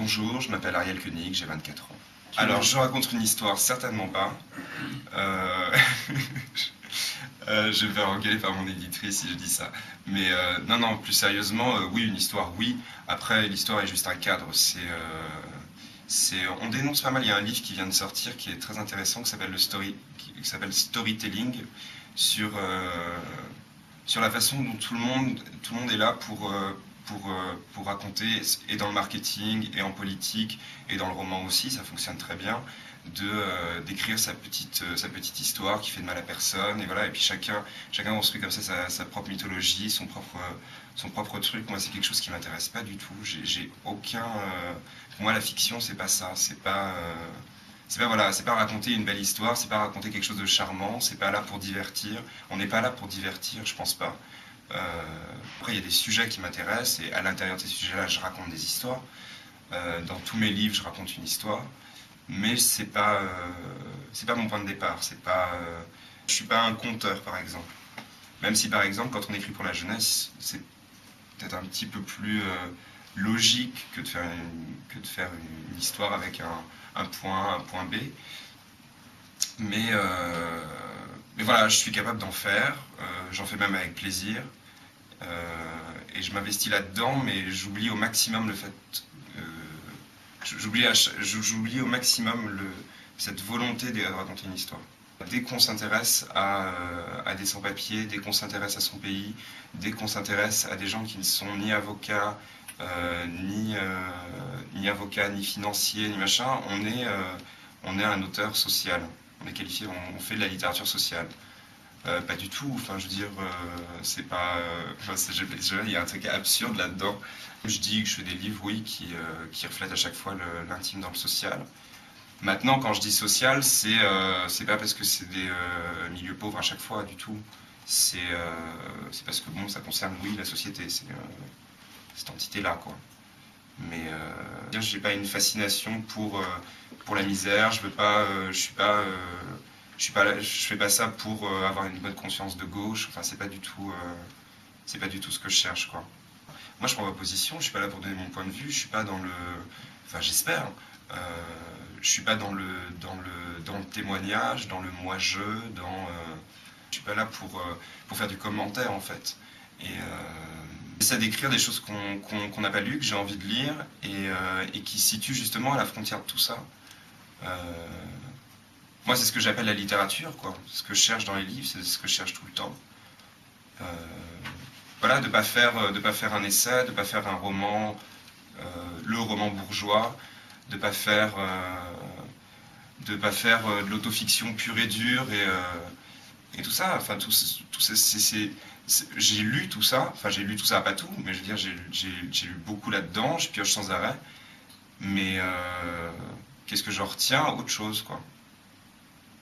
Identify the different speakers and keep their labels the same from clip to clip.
Speaker 1: Bonjour, je m'appelle Ariel Koenig, j'ai 24 ans. Alors, je raconte une histoire, certainement pas. Euh, je vais me faire engueuler par mon éditrice si je dis ça. Mais non, non, plus sérieusement, oui, une histoire, oui. Après, l'histoire est juste un cadre. On dénonce pas mal. Il y a un livre qui vient de sortir qui est très intéressant, qui s'appelle Storytelling, sur, sur la façon dont tout le monde est là pour raconter, et dans le marketing, et en politique, et dans le roman aussi, ça fonctionne très bien, d'écrire sa petite histoire qui fait de mal à personne, et voilà, et puis chacun construit comme ça sa propre mythologie, son propre truc. Moi, c'est quelque chose qui m'intéresse pas du tout. J'ai aucun... pour moi, la fiction, c'est pas ça, voilà, c'est pas raconter une belle histoire, c'est pas raconter quelque chose de charmant, c'est pas là pour divertir. On n'est pas là pour divertir, je pense pas. Après, il y a des sujets qui m'intéressent, et à l'intérieur de ces sujets-là, je raconte des histoires. Dans tous mes livres, je raconte une histoire, mais c'est pas mon point de départ. Je suis pas un conteur, par exemple. Même si, par exemple, quand on écrit pour la jeunesse, c'est peut-être un petit peu plus logique que de faire une histoire avec un point B. Mais voilà, je suis capable d'en faire. J'en fais même avec plaisir. Et je m'investis là-dedans, mais j'oublie au maximum le fait... j'oublie au maximum cette volonté de raconter une histoire. Dès qu'on s'intéresse à des sans-papiers, dès qu'on s'intéresse à son pays, dès qu'on s'intéresse à des gens qui ne sont ni avocats, ni financiers, ni machin, on est un auteur social. On est qualifié, on fait de la littérature sociale. Pas du tout, enfin je veux dire, c'est pas... il y a un truc absurde là-dedans. Je dis que je fais des livres, oui, qui reflètent à chaque fois l'intime dans le social. Maintenant, quand je dis social, c'est pas parce que c'est des milieux pauvres à chaque fois, du tout. C'est parce que, bon, ça concerne, oui, la société, cette entité-là, quoi. Mais j'ai pas une fascination pour la misère, je fais pas ça pour avoir une bonne conscience de gauche. Enfin, c'est pas du tout ce que je cherche, quoi. Moi, je prends ma position. Je suis pas là pour donner mon point de vue. Je suis pas dans le... Enfin, j'espère. Je suis pas dans le témoignage, dans le moi-je, je suis pas là pour faire du commentaire, en fait. Et j'essaie d'écrire des choses qu'on n'a pas lues, que j'ai envie de lire, et qui se situent justement à la frontière de tout ça. Moi, c'est ce que j'appelle la littérature, quoi. Ce que je cherche dans les livres, c'est ce que je cherche tout le temps. Voilà, de pas faire un essai, de pas faire un roman, le roman bourgeois, de pas faire de l'autofiction pure et dure, et tout ça. Enfin, j'ai lu tout ça. Enfin, j'ai lu tout ça, pas tout, mais je veux dire, j'ai lu beaucoup là-dedans. Je pioche sans arrêt. Mais qu'est-ce que j'en retiens? Autre chose, quoi.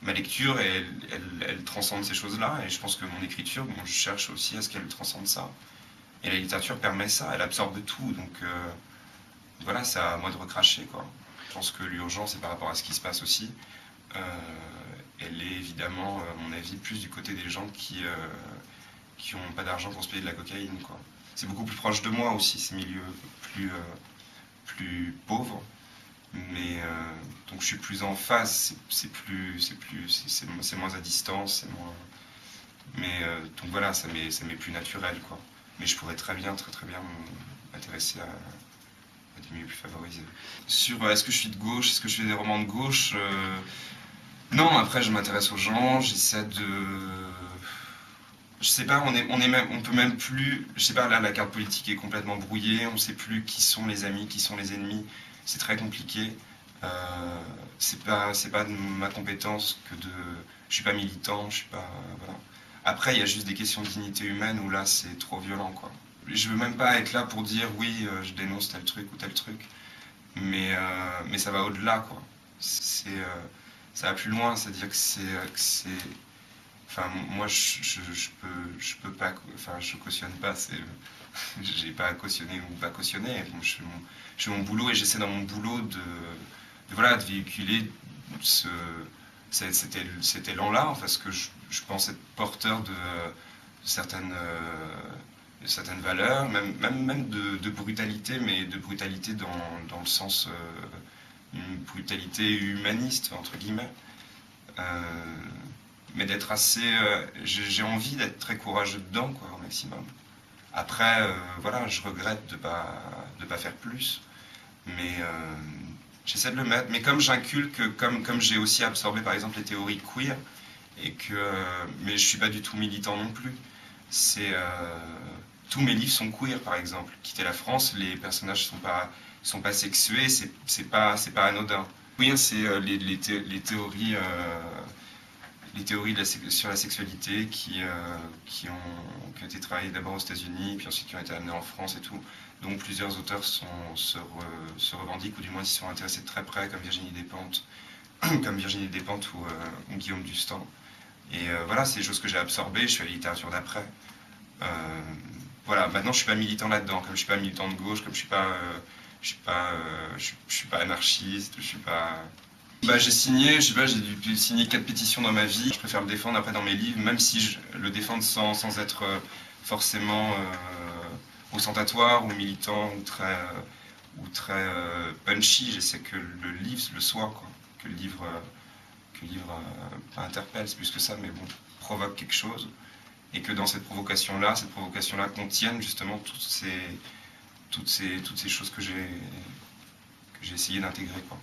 Speaker 1: Ma lecture, elle transcende ces choses-là, et je pense que mon écriture, bon, je cherche aussi à ce qu'elle transcende ça. Et la littérature permet ça, elle absorbe tout, donc voilà, c'est à moi de recracher, quoi. Je pense que l'urgence, c'est par rapport à ce qui se passe aussi. Elle est évidemment, à mon avis, plus du côté des gens qui n'ont pas d'argent pour se payer de la cocaïne, quoi. C'est beaucoup plus proche de moi aussi, ces milieux plus pauvres. Mais donc je suis plus en face, c'est moins à distance, c'est moins... Mais donc voilà, ça m'est plus naturel, quoi. Mais je pourrais très bien m'intéresser à des milieux plus favorisés. Sur est-ce que je suis de gauche, est-ce que je fais des romans de gauche, non, après je m'intéresse aux gens, j'essaie de... Je sais pas, on peut même plus... Je sais pas, là la carte politique est complètement brouillée, on sait plus qui sont les amis, qui sont les ennemis. C'est très compliqué. C'est pas de ma compétence que de... Je suis pas militant, je suis pas... Voilà. Après, il y a juste des questions de dignité humaine où là, c'est trop violent, quoi. Je veux même pas être là pour dire, oui, je dénonce tel truc ou tel truc. Mais ça va au-delà, quoi. Ça va plus loin, c'est-à-dire que c'est... Enfin, moi, je peux pas... Enfin, je cautionne pas, j'ai pas à cautionner ou pas cautionner. Bon, je fais mon boulot, et j'essaie dans mon boulot de véhiculer cet élan-là, parce que je pense être porteur de certaines certaines valeurs, même de brutalité, mais de brutalité dans le sens, une brutalité humaniste, entre guillemets. Euh, mais d'être assez... j'ai envie d'être très courageux dedans, quoi, au maximum. Après, voilà, je regrette de pas faire plus, mais j'essaie de le mettre. Mais comme j'inculque, comme j'ai aussi absorbé par exemple les théories queer, et que, mais je suis pas du tout militant non plus. C'est tous mes livres sont queer, par exemple. Quitter la France, les personnages sont pas sexués, c'est pas anodin. Queer, c'est les théories sur la sexualité qui ont été travaillées d'abord aux États-Unis, puis ensuite qui ont été amenées en France et tout. Donc plusieurs auteurs se revendiquent, ou du moins s'y sont intéressés de très près, comme Virginie Despentes, ou Guillaume Dustan. Et voilà, c'est des choses que j'ai absorbées, je suis à la littérature d'après. Euh, voilà, maintenant je suis pas militant là-dedans, comme je suis pas militant de gauche, comme je suis pas anarchiste, je suis pas... Bah, j'ai signé, je sais pas, j'ai dû signer 4 pétitions dans ma vie. Je préfère le défendre après dans mes livres, même si je le défends sans être forcément ostentatoire ou militant ou très punchy. J'essaie que le livre le soit, quoi. Que le livre, pas interpelle, c'est plus que ça, mais bon, provoque quelque chose. Et que dans cette provocation-là contienne justement toutes ces choses que j'ai essayé d'intégrer, quoi.